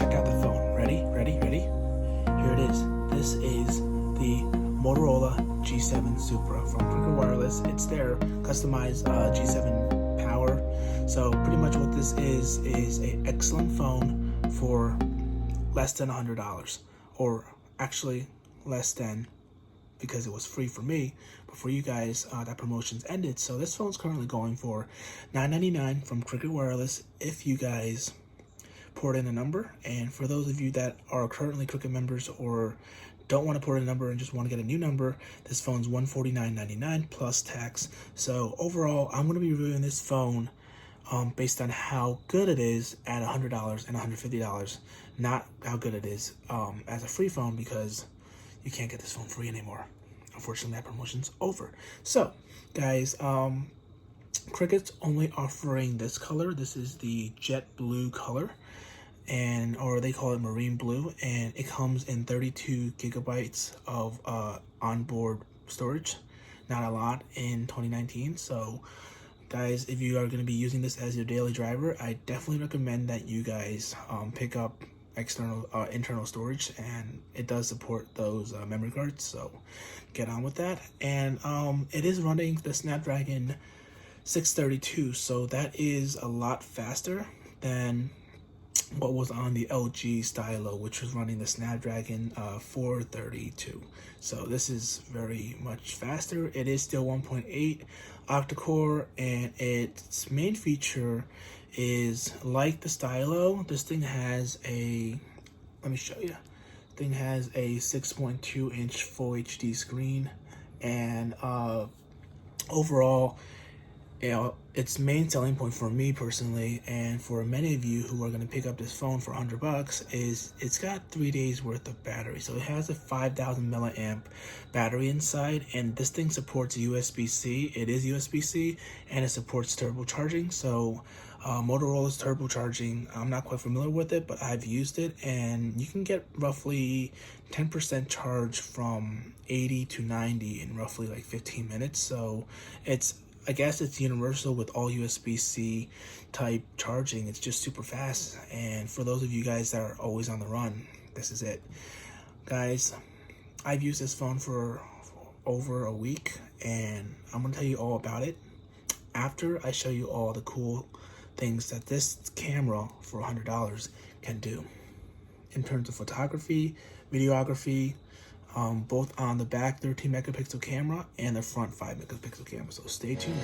check out the phone. Ready? Here it is. This is the Motorola G7 Supra from Cricket Wireless. It's their customized G7 power. So pretty much what this is an excellent phone for less than $100, or actually less than, because it was free for me, but for you guys, that promotion's ended. So this phone's currently going for $999 from Cricket Wireless if you guys port in a number. And for those of you that are currently Cricket members or don't want to port in a number and just want to get a new number, this phone's $149.99 plus tax. So overall, I'm going to be reviewing this phone based on how good it is at $100 and $150, not how good it is as a free phone, because you can't get this phone free anymore. Unfortunately, that promotion's over. So, guys, Cricket's only offering this color. This is the jet blue color, or they call it marine blue, and it comes in 32 gigabytes of onboard storage. Not a lot in 2019. So, guys, if you are going to be using this as your daily driver, I definitely recommend that you guys pick up internal storage, and it does support those memory cards, so get on with that. And it is running the Snapdragon 632, so that is a lot faster than what was on the LG Stylo, which was running the Snapdragon 432. So this is very much faster. It is still 1.8 octa-core, and its main feature is like the Stylo. This thing has let me show you. This thing has a 6.2 inch full HD screen, and overall, its main selling point for me personally, and for many of you who are going to pick up this phone for $100, is it's got 3 days worth of battery. So it has a 5,000 milliamp battery inside, and this thing supports USB-C. It is USB-C, and it supports turbocharging. So Motorola's turbocharging, I'm not quite familiar with it, but I've used it, and you can get roughly 10% charge from 80 to 90 in roughly like 15 minutes. So I guess it's universal with all USB-C type charging. It's just super fast. And for those of you guys that are always on the run, this is it. Guys, I've used this phone for over a week, and I'm going to tell you all about it after I show you all the cool things that this camera for $100 can do in terms of photography, videography, both on the back 13 megapixel camera and the front 5 megapixel camera. So stay tuned.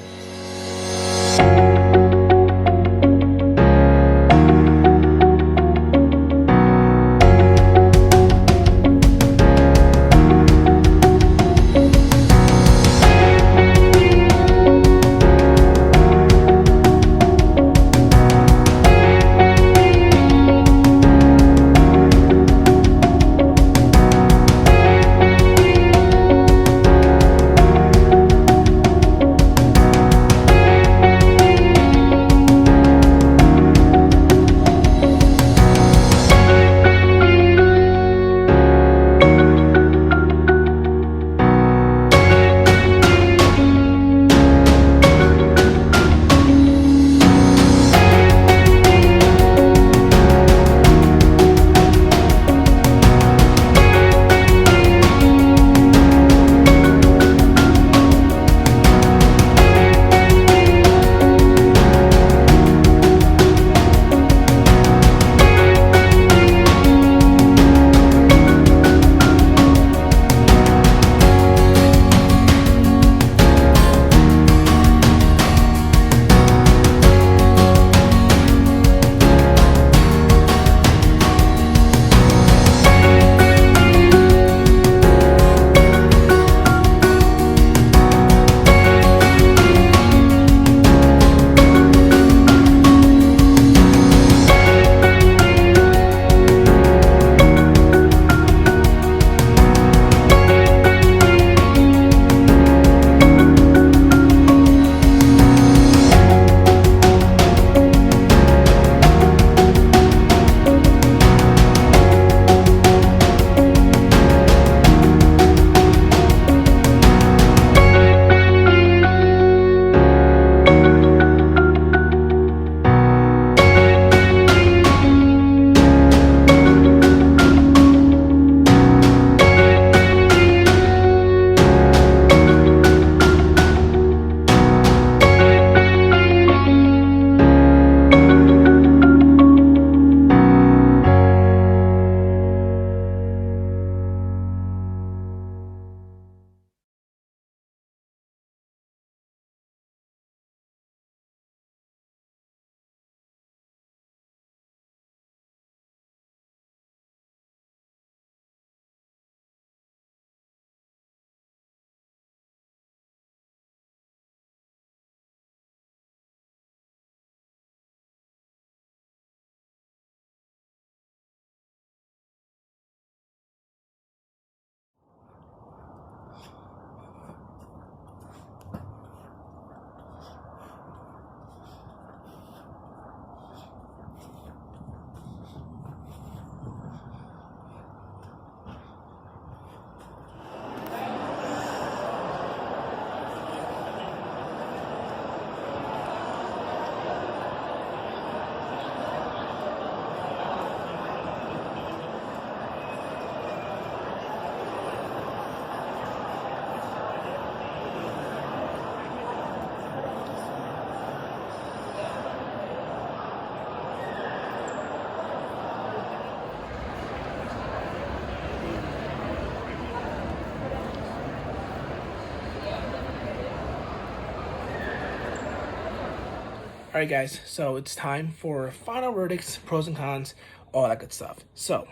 Alright guys, so it's time for final verdicts, pros and cons, all that good stuff. So,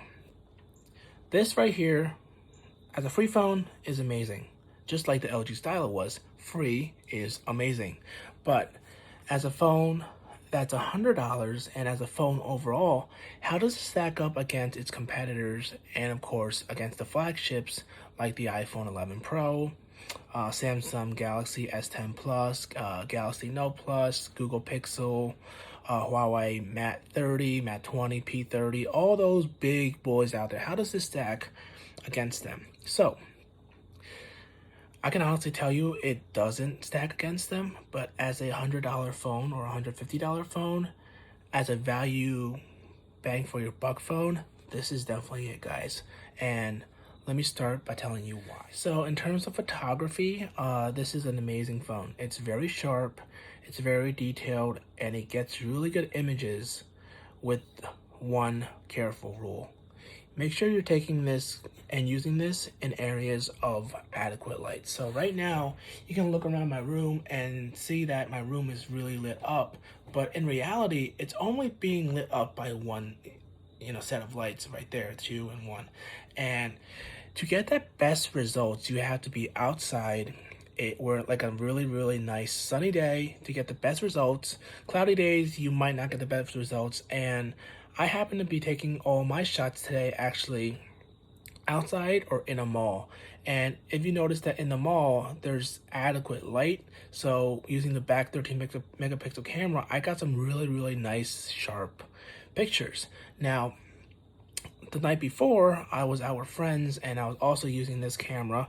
this right here, as a free phone, is amazing. Just like the LG Stylo was, free is amazing. But as a phone that's $100 and as a phone overall, how does it stack up against its competitors and of course against the flagships like the iPhone 11 Pro, Samsung Galaxy S10 Plus, Galaxy Note Plus, Google Pixel, Huawei Mate 30, Mate 20, P30, all those big boys out there? How does this stack against them? So, I can honestly tell you it doesn't stack against them, but as a $100 phone or $150 phone, as a value bang for your buck phone, this is definitely it, guys. And let me start by telling you why. So in terms of photography, this is an amazing phone. It's very sharp, it's very detailed, and it gets really good images with one careful rule. Make sure you're taking this and using this in areas of adequate light. So right now, you can look around my room and see that my room is really lit up, but in reality, it's only being lit up by one, set of lights right there, 2 and 1. And to get that best results, you have to be outside. We're like a really, really nice sunny day to get the best results. Cloudy days, you might not get the best results. And I happen to be taking all my shots today actually outside or in a mall. And if you notice that in the mall, there's adequate light. So using the back 13 megapixel camera, I got some really, really nice, sharp pictures. Now, the night before, I was out with friends and I was also using this camera.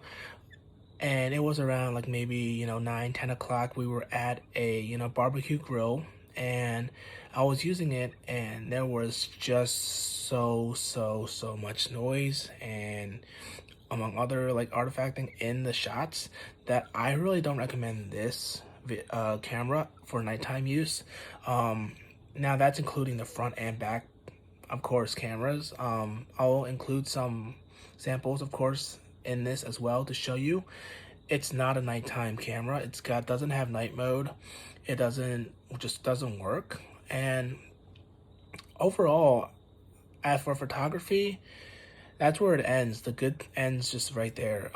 And it was around like maybe, 9, 10 o'clock. We were at a, barbecue grill and I was using it and there was just so much noise and among other like artifacting in the shots that I really don't recommend this camera for nighttime use. Now that's including the front and back, of course, cameras. I'll include some samples, of course, in this as well to show you. It's not a nighttime camera. Doesn't have night mode. It just doesn't work. And overall, as for photography, that's where it ends. The good ends just right there.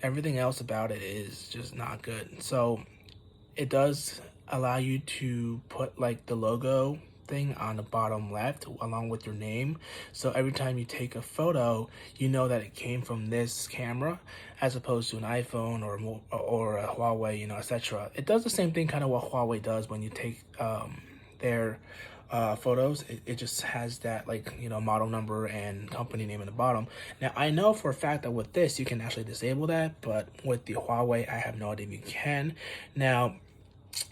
Everything else about it is just not good. So it does allow you to put like the logo thing on the bottom left along with your name, so every time you take a photo you know that it came from this camera as opposed to an iPhone or a Huawei, etc. It does the same thing kind of what Huawei does when you take their photos. It just has that model number and company name in the bottom. Now I know for a fact that with this you can actually disable that, but with the Huawei I have no idea if you can. Now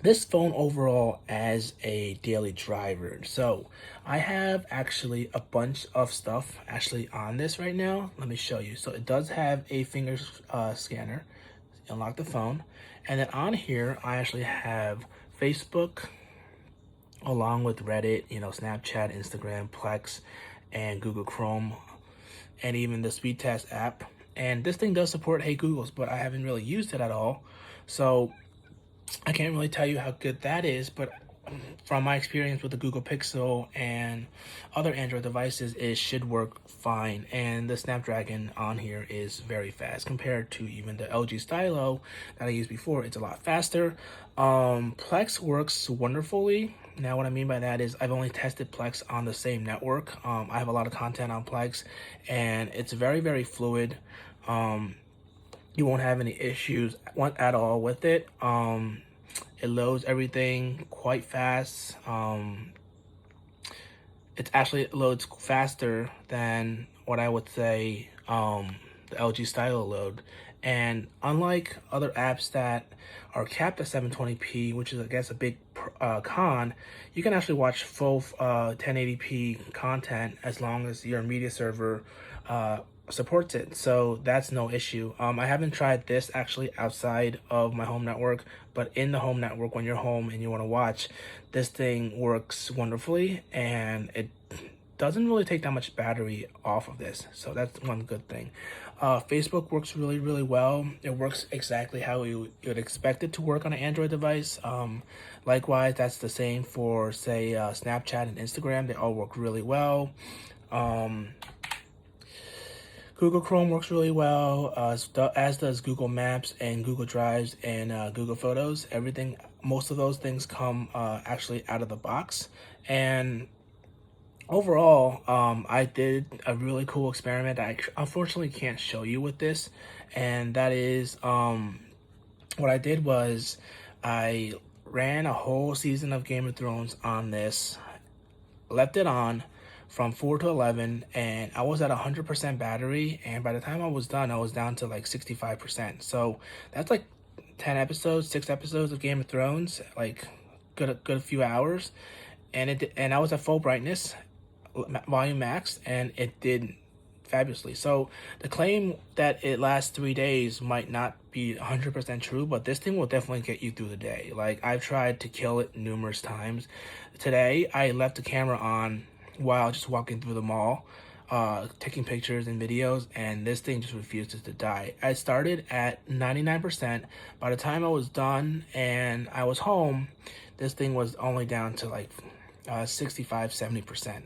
this phone overall as a daily driver, so I have actually a bunch of stuff actually on this right now. Let me show you. So it does have a finger scanner, unlock the phone, and then on here I actually have Facebook along with Reddit, Snapchat, Instagram, Plex, and Google Chrome, and even the speed test app. And this thing does support Hey Googles, but I haven't really used it at all, so I can't really tell you how good that is. But from my experience with the Google Pixel and other Android devices, it should work fine. And the Snapdragon on here is very fast compared to even the LG Stylo that I used before. It's a lot faster. Plex works wonderfully. Now what I mean by that is I've only tested Plex on the same network. I have a lot of content on Plex and it's very, very fluid. You won't have any issues at all with it. It loads everything quite fast. It loads faster than what I would say the LG Stylo load. And unlike other apps that are capped at 720p, which is I guess a big con, you can actually watch full 1080p content as long as your media server supports it, so that's no issue. I haven't tried this actually outside of my home network, but in the home network, when you're home and you want to watch, this thing works wonderfully, and doesn't really take that much battery off of this, so that's one good thing. Facebook works really, really well. It works exactly how you would expect it to work on an Android device. Likewise, that's the same for, say, Snapchat and Instagram. They all work really well. Google Chrome works really well, as does Google Maps and Google Drives and Google Photos. Most of those things come actually out of the box. And overall, I did a really cool experiment that I unfortunately can't show you with this, and that is, what I did was I ran a whole season of Game of Thrones on this, left it on from 4 to 11, and I was at 100% battery, and by the time I was done, I was down to like 65%. So that's like 6 episodes of Game of Thrones, like good few hours, and I was at full brightness, volume max, and it did fabulously. So the claim that it lasts 3 days might not be 100% true, but this thing will definitely get you through the day. Like, I've tried to kill it numerous times. Today I left the camera on while just walking through the mall, taking pictures and videos, and this thing just refuses to die. I started at 99%. By the time I was done and I was home, this thing was only down to like 65-70%,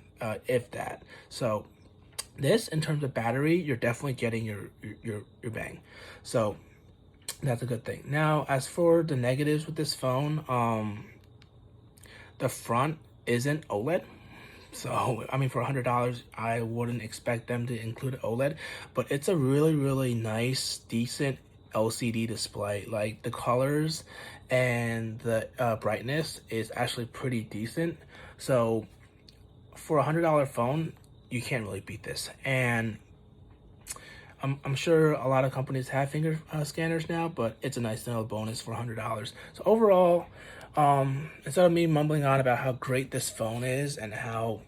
if that. So this, in terms of battery, you're definitely getting your bang. So that's a good thing. Now, as for the negatives with this phone, the front isn't OLED. So, I mean, for $100, I wouldn't expect them to include an OLED, but it's a really, really nice, decent LCD display. Like, the colors and the brightness is actually pretty decent. So, for a $100 phone, you can't really beat this. And I'm sure a lot of companies have finger scanners now, but it's a nice little bonus for $100. So overall, instead of me mumbling on about how great this phone is and how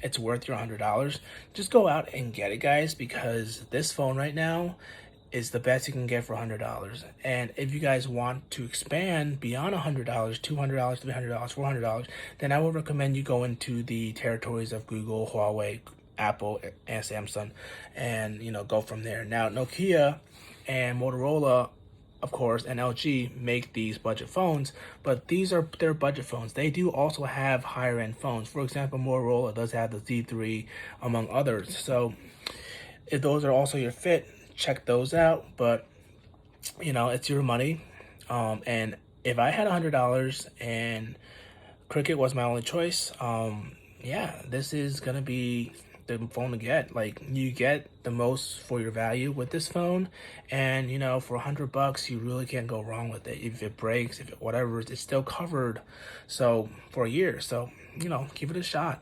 it's worth your $100, just go out and get it, guys, because this phone right now is the best you can get for $100. And if you guys want to expand beyond $100, $200, $300, $400, then I would recommend you go into the territories of Google, Huawei, Apple, and Samsung, and go from there. Now, Nokia and Motorola, of course, and LG make these budget phones, but these are their budget phones. They do also have higher end phones. For example, Motorola does have the Z3, among others. So if those are also your fit, check those out. But it's your money, and if I had $100 and Cricket was my only choice, yeah, this is gonna be the phone to get. Like, you get the most for your value with this phone, and for $100, you really can't go wrong with it. If it breaks, if it whatever, it's still covered, so for a year. So give it a shot.